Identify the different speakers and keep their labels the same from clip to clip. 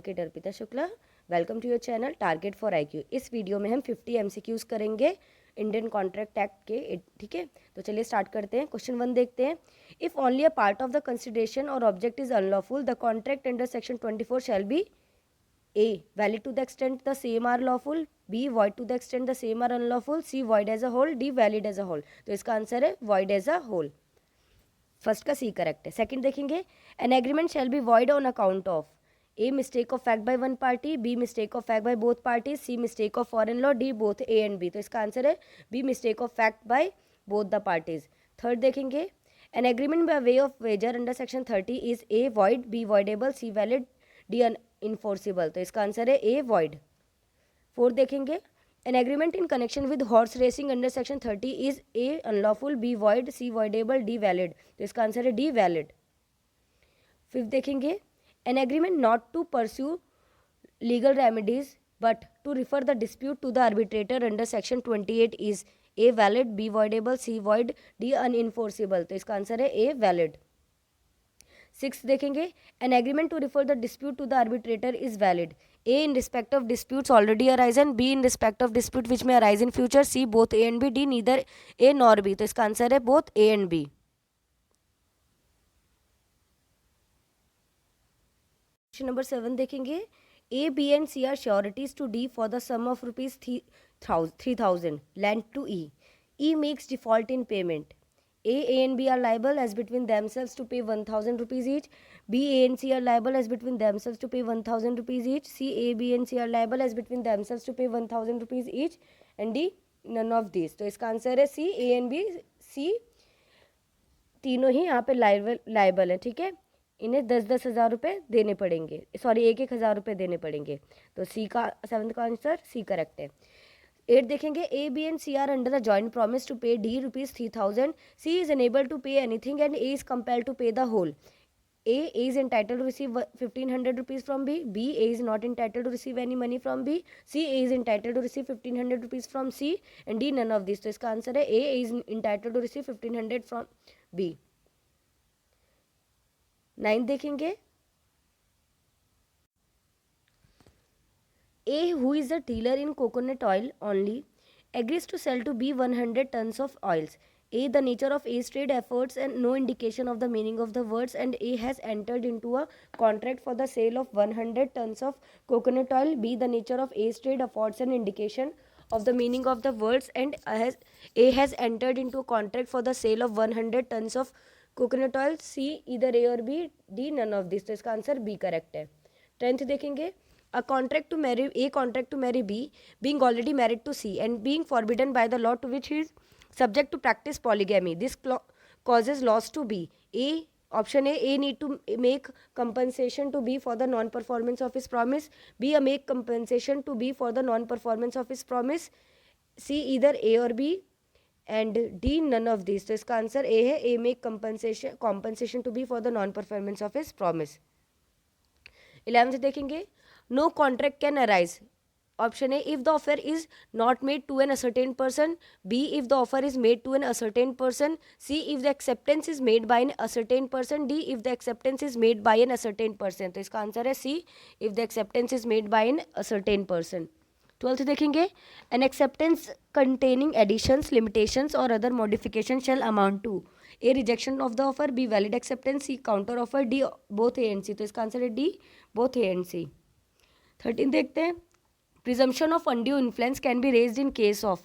Speaker 1: Advocate Arpita Shukla. Welcome to your channel target for IQ. इस वीडियो में हम 50 एमसीक्यूज करेंगे इंडियन कॉन्ट्रैक्ट एक्ट के। ठीक है, तो चलिए स्टार्ट करते हैं। क्वेश्चन 1 देखते हैं। If only a part of the consideration और object is unlawful, the contract under section 24 shall be A. valid to the extent the same are lawful, B. void to the extent the same are unlawful, C. void as a whole, D. valid as a whole। तो इसका answer है void as a whole। First का C correct है। Second देखेंगे, an agreement shall be void on account of a mistake of fact by one party, B mistake of fact by both party, C mistake of foreign law, D both A and B. तो इसका answer है B mistake of fact by both the parties. Third देखेंगे, an agreement by way of wager under section 30 is a void, B voidable, C valid, D unenforceable. तो इसका answer है A void. Fourth देखेंगे, an agreement in connection with horse racing under section 30 is A unlawful, B void, C voidable, D valid. तो इसका answer है D valid. Fifth देखेंगे, an agreement not to pursue legal remedies but to refer the dispute to the arbitrator under section 28 is A valid, B voidable, C void, D unenforceable. तो इसका answer है A valid. Six देखेंगे, an agreement to refer the dispute to the arbitrator is valid, A in respect of disputes already arisen, B in respect of dispute which may arise in future, C both A and B, D neither A nor B. तो इसका answer है both A and B. Question number 7 देखेंगे, A B and C are sureties to D for the sum of rupees 3000 lent to E. E makes default in payment. A and B are liable as between themselves to pay 1000 rupees each. B, A and C are liable as between themselves to pay 1000 rupees each. C, A, B and C are liable as between themselves to pay 1000 rupees each. And D, none of these। तो इसका answer है C, A and B, C तीनों ही यहाँ पे liable है। ठीक है, इन्हें 10-10 हज़ार रुपये देने पड़ेंगे, सॉरी 1-1 हज़ार रुपये देने पड़ेंगे। तो सी का 7th का आंसर सी करेक्ट है। 8 देखेंगे, A B and C are under the joint promise to pay D rupees 3000, C is unable to pay anything and A is compelled to pay the whole. A is entitled to receive 1500 rupees from B. B, A is not entitled to receive any money from B. C, A is entitled to receive 1500 rupees from C. And D, none of these। तो इसका answer है A is entitled to receive 1500 from B। 9 देखेंगे, A, who is a dealer in coconut oil only, agrees to sell to B 100 tons of oils. A, the nature of A's trade efforts and no indication of the meaning of the words, and A has entered into a contract for the sale of 100 tons of coconut oil. B, the nature of A's trade affords an indication of the meaning of the words, and A has entered into a contract for the sale of 100 tons of coconut oil. C, either A or B, D, none of this। तो इसका answer B correct है। 10th देखेंगे, A contract to marry B, being already married to C and being forbidden by the law to which he is subject to practice polygamy. This causes loss to B. A, option A need to make compensation to B for the non-performance of his promise. B, make compensation to B for the non-performance of his promise. C, either A or B, and D, none of these। तो इसका answer A है, A make compensation to B for the non-performance of his promise। 11th देखेंगे, no contract can arise। Option A, if the offer is not made to an ascertained person. B, if the offer is made to an ascertained person. C, if the acceptance is made by an ascertained person. D, if the acceptance is made by an ascertained person। तो इसका answer है C, if the acceptance is made by an ascertained person। 12th देखेंगे, an acceptance containing additions, limitations or other modifications shall amount to A, rejection of the offer, B, valid acceptance, C, counter offer, D, both A and C। तो इसका answer है D, both A and C। 13 देखते हैं, presumption of undue influence can be raised in case of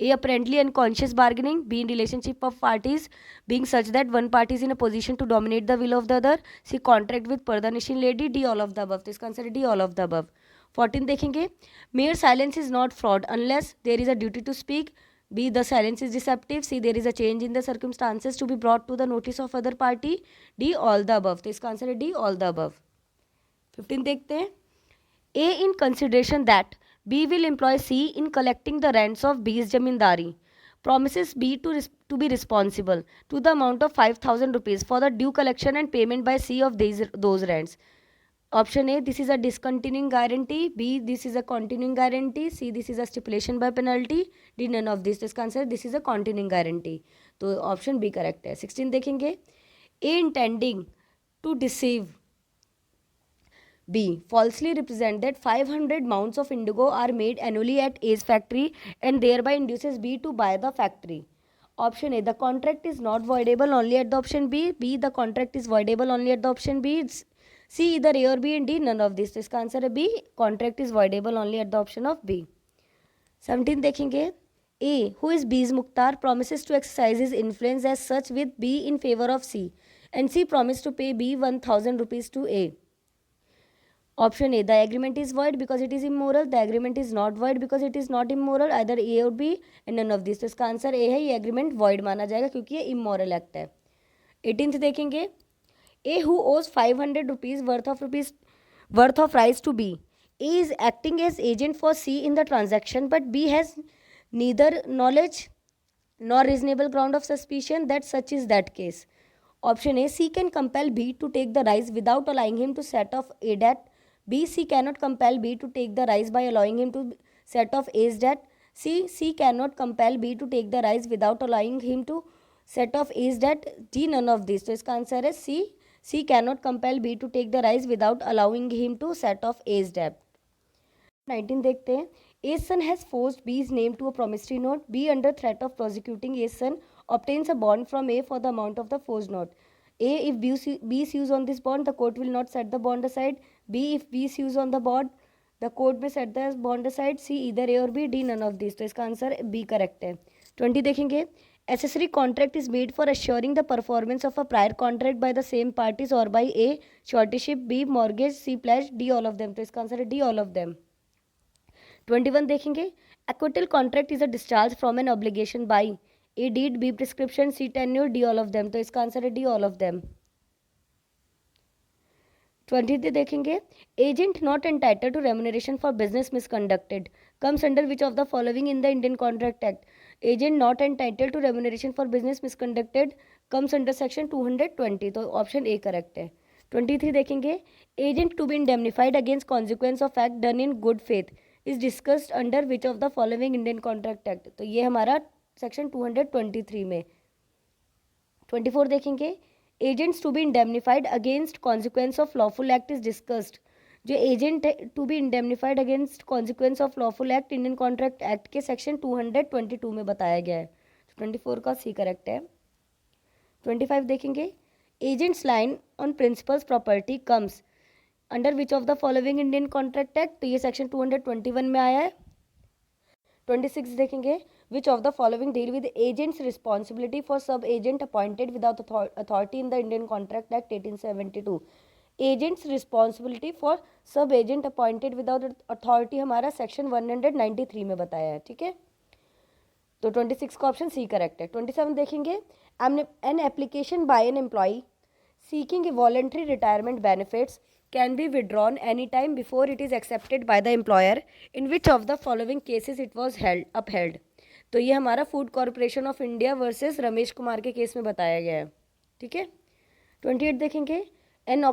Speaker 1: A, apparently unconscious bargaining, B, in relationship of parties being such that one party is in a position to dominate the will of the other, C, contract with Pardanishin lady, D, all of the above। तो इसका answer है D, all of the above। 14 देखेंगे, mere silence is not fraud unless there is a duty to speak, B, the silence is deceptive, C, there is a change in the circumstances to be brought to the notice of other party, D, all the above। तो इसका answer है D, all the above। 15 देखते हैं, A, in consideration that B will employ C in collecting the rents of B's jamindari, promises B to be responsible to the amount of 5000 rupees for the due collection and payment by C of those rents। Option A, this is a discontinuing guarantee, B, this is a continuing guarantee, C, this is a stipulation by penalty, D, none of this। तो इसका answer this is a continuing guarantee। तो option B correct है। 16 देखेंगे, A, intending to deceive B. Falsely represent that 500 mounts of indigo are made annually at A's factory and thereby induces B to buy the factory. Option A, the contract is not voidable only at the option B. B, the contract is voidable only at the option B. C, either A or B, and D, none of this. तो इसका answer है B, contract is voidable only at the option of B. 17 देखेंगे. A, who is B's Mukhtar, promises to exercise his influence as such with B in favor of C, and C promised to pay B 1000 rupees to A. Option A, the agreement is void because it is immoral. The agreement is not void because it is not immoral. Either A or B, and none of this. तो इसका answer A है, ये agreement void माना जाएगा क्योंकि ये immoral act है. 18th देखेंगे. A who owes 500 rupees worth of rice to B. A is acting as agent for C in the transaction, but B has neither knowledge nor reasonable ground of suspicion that such is that case. Option A, C can compel B to take the rice without allowing him to set off A debt. B, C cannot compel B to take the rice by allowing him to set off A's debt. C cannot compel B to take the rice without allowing him to set off A's debt. D, none of these. तो इसका answer है C. C cannot compel B to take the rice without allowing him to set off A's debt. 19 देखते हैं. A's son has forced B's name to a promissory note. B, under threat of prosecuting A's son, obtains a bond from A for the amount of the forged note. A, if B sues on this bond, the court will not set the bond aside. B, if B sues on the bond, the court may set the bond aside. C, either A or B. D, none of these. तो इसका answer B correct है. 20 देखेंगे. Accessory contract is made for assuring the performance of a prior contract by the same parties or by A, suretyship, B, mortgage, C, pledge, D, all of them. तो इसका answer है D, all of them. 21 देखेंगे. Acquittal contract is a discharge from an obligation by A, deed, B, prescription, C, tenure, D, all of them. तो इसका answer है D, all of them. 20 देखेंगे. Agent not entitled to remuneration for business misconducted comes under which of the following in the Indian Contract Act? Agent not entitled to remuneration for business misconducted comes under section 220. तो option A correct है. 23 देखेंगे. Agent to be indemnified against consequence of act done in good faith is discussed under which of the following Indian Contract Act? तो ये हमारा section 223 में. 24 देखेंगे. Agents to be indemnified against consequence of lawful act is discussed. जो agent to be indemnified against consequence of lawful act Indian Contract Act के section 222 में बताया गया है. 24 का C करेक्ट है. 25 देखेंगे. Agents line on principal's property comes under which of the following Indian Contract Act? तो ये सेक्शन 221 में आया है. 26 देखेंगे. Which of the following deal with agent's responsibility for sub-agent appointed without authority in the Indian Contract Act 1872? Agent's responsibility for sub-agent appointed without authority हमारा section 193 में बताया है. ठीक है. तो 26 का ऑप्शन सी करेक्ट है. 27 देखेंगे. An application by an employee seeking voluntary retirement benefits can be withdrawn anytime before it is accepted by the employer. In which of the following cases it was upheld? तो ये हमारा food corporation of India versus Ramesh Kumar के case में बताया गया है. ठीक है. 28 देखेंगे. An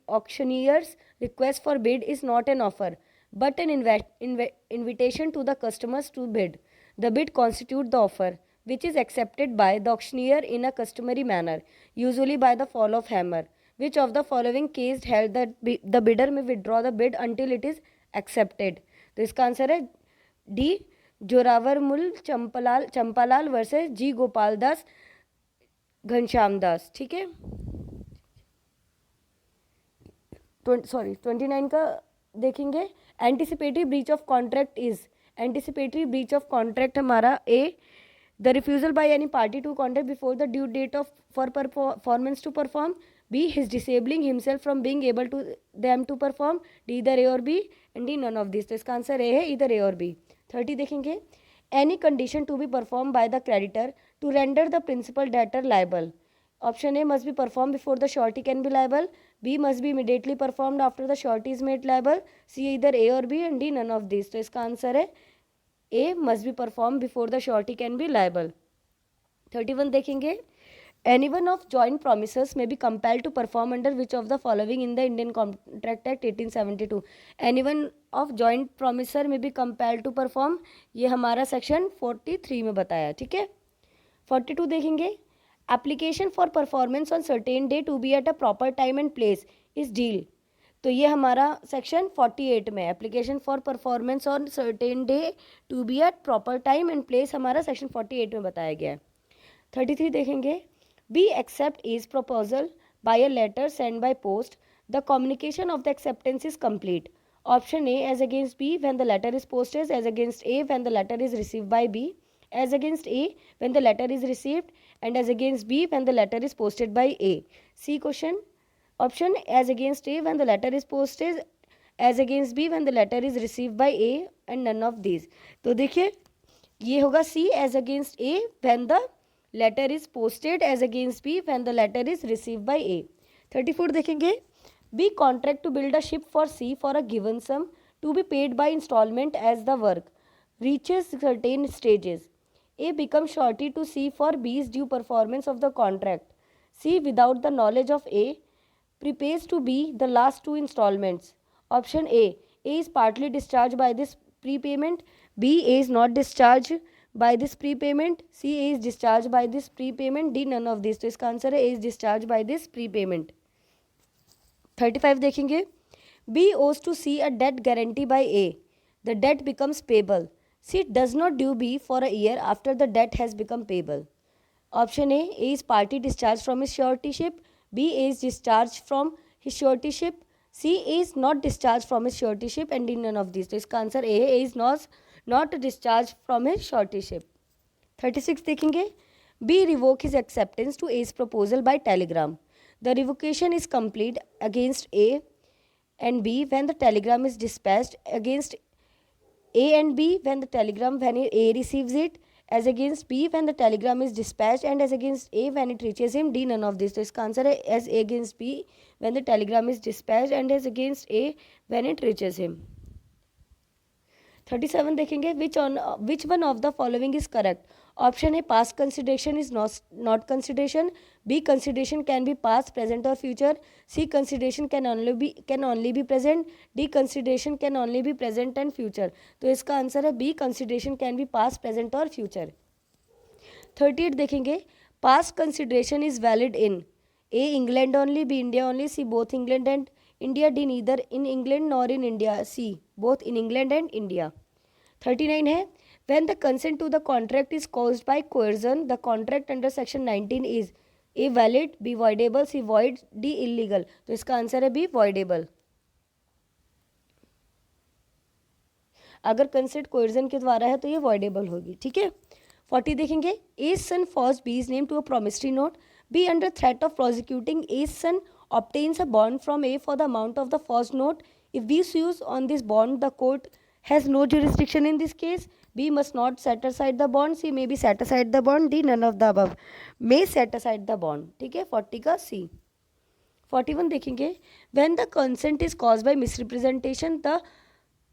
Speaker 1: auctioneer's request for bid is not an offer but an invitation to the customers to bid. The bid constitutes the offer which is accepted by the auctioneer in a customary manner, usually by the fall of hammer. Which of the following case held that the bidder may withdraw the bid until it is accepted? तो इसका answer है D, Zorawarmull Champalal versus G Gopal Das Ghanshyam Das. ठीक है. 29 का देखेंगे. Anticipatory breach of contract is. Anticipatory breach of contract हमारा A, the refusal by any party to contract before the due date of for performance to perform. B, his disabling himself from being able to them to perform. D, either A or B, and D, none of these. तो इसका answer A है, either A or B. 30 देखेंगे. Any condition to be performed by the creditor to render the principal debtor liable. Option A must be performed before the surety can be liable. B must be immediately performed after the surety is made liable. C, either A or B, and D, none of these. तो इसका answer है A, must be performed before the surety can be liable. 31 देखेंगे. Anyone of joint promisors may be compelled to perform under which of the following in the Indian Contract Act 1872? Anyone of joint promisor may be compelled to perform. ये हमारा section 43 में बताया. ठीक है. 42 देखेंगे. Application for performance on certain day to be at a proper time and place is deal तो ये हमारा सेक्शन 48 में application for performance on certain day to be at proper time and place हमारा सेक्शन 48 में बताया गया है। 33 देखेंगे, B accept is proposal by a letter send by post, the communication of the acceptance is complete. Option A as against B when the letter is posted, as against A when the letter is received by B, as against A when the letter is received, and as against B when the letter is posted by A. C question. Option as against A when the letter is posted, as against B when the letter is received by A, and none of these. तो देखिए ये होगा C as against A when the letter is posted, as against B when the letter is received by A. 34 देखेंगे, B contract to build a ship for C for a given sum to be paid by installment as the work reaches certain stages. A becomes surety to C for B's due performance of the contract. C, without the knowledge of A, prepays to B the last two installments. Option A is partly discharged by this prepayment. B, A is not discharged by this prepayment. C, A is discharged by this prepayment. D, none of these. तो इसका answer है A is discharged by this prepayment. 35 देखेंगे, B owes to C a debt guarantee by A. The debt becomes payable. C does not due B for a year after the debt has become payable. Option A is party discharged from his suretyship. B is discharged from his suretyship. C is not discharged from his suretyship, and D none of these. तो इसका answer A is not discharged from his suretyship. 36 देखेंगे, B revoke his acceptance to A's proposal by telegram. The revocation is complete against A and B when the telegram is dispatched, against A and B when the telegram when A receives it, as against B when the telegram is dispatched, and as against A when it reaches him. D none of this. तो इसका answer है as against B when the telegram is dispatched, and as against A when it reaches him. 37 देखेंगे, which one of the following is correct? Option A, past consideration is not consideration. B, consideration can be past, present or future. C, consideration can only be present. D, consideration can only be present and future. तो इसका answer है B, consideration can be past, present और future. 38 देखेंगे, past consideration is valid in A, England only, B, India only, C, both England and India, D, neither in England nor in India, C, both in England and India. 39 है, when the consent to the contract is caused by coercion, the contract under section 19 is A, valid, B, voidable, C, void, D, illegal. तो इसका answer है B, voidable. अगर consent कोएर्जन के द्वारा है तो ये voidable होगी, ठीक है. 40 देखेंगे, A's son forced B's name to a promissory note. B, under threat of prosecuting A's son, obtains a bond from A for the amount of the forced note. If B sues on this bond, the court has no jurisdiction in this case. B, must not set aside the bond. C, may be set aside the bond. D, none of the above. May set aside the bond. ठीक है, 40 का C. 41 देखेंगे, when the consent is caused by misrepresentation, the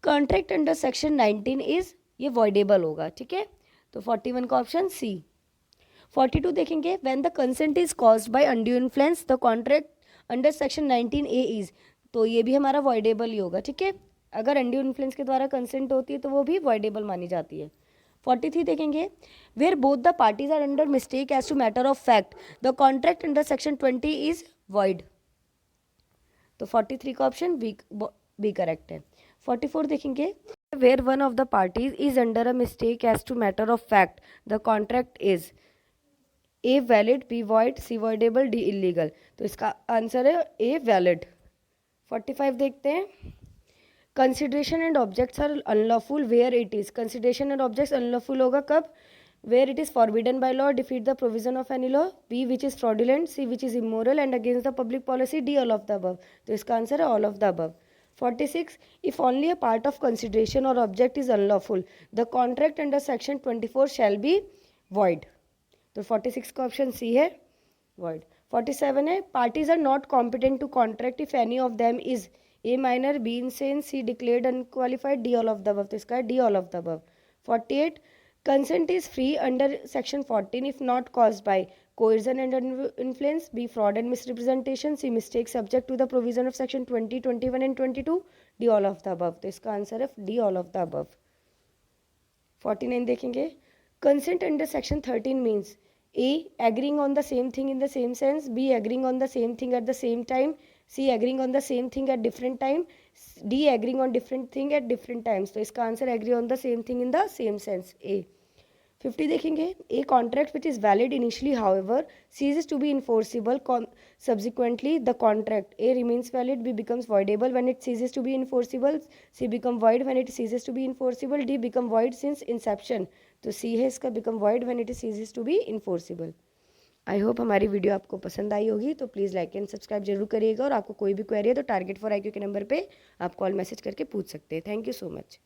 Speaker 1: contract under section 19 is, ये voidable होगा, ठीक है. तो 41 का ऑप्शन C. 42 देखेंगे, when the consent is caused by undue influence, the contract under section 19A is, तो ये भी हमारा voidable ही होगा, ठीक है. अगर undue influence के द्वारा consent होती है तो वो भी voidable मानी जाती है. 43 देखेंगे, where both the parties are under mistake as to matter of fact, the contract under section 20 is void. तो 43 का ऑप्शन बी करेक्ट है. 44 देखेंगे, where one of the parties is under a mistake as to matter of fact, the contract is A, valid, B, void, C, voidable, D, illegal. तो इसका answer है A, valid. 45 देखते हैं, consideration and objects are unlawful where it is. consideration and objects unlawful होगा कब? Where it is forbidden by law, defeat the provision of any law. B, which is fraudulent. C, which is immoral and against the public policy. D, all of the above. तो इसका answer है all of the above. 46, if only a part of consideration or object is unlawful, the contract under section 24 shall be void. तो 46 का option C है, void. 47 है, parties are not competent to contract if any of them is A, minor, B, insane, C, declared unqualified, D, all of the above. तो इसका है D, all of the above. 48, consent is free under section 14 if not caused by coercion and influence, B, fraud and misrepresentation, C, mistake subject to the provision of section 20, 21 and 22, D, all of the above. तो इसका answer है D, all of the above. 49 देखेंगे, consent under section 13 means A, agreeing on the same thing in the same sense, B, agreeing on the same thing at the same time, C agreeing on the same thing at different time, D agreeing on different thing at different times. तो इसका answer agree on the same thing in the same sense, A. 50 देखेंगे, a contract which is valid initially however ceases to be enforceable subsequently the contract, a remains valid, b becomes voidable when it ceases to be enforceable, c become void when it ceases to be enforceable, d become void since inception। तो सी है इसका, become void when it ceases to be enforceable। I hope हमारी video आपको पसंद आई होगी, तो please like and subscribe जरूर करिएगा, और आपको कोई भी क्वेरी है तो टारगेट फॉर IQ के नंबर पे आप कॉल मैसेज करके पूछ सकते हैं। Thank you so much.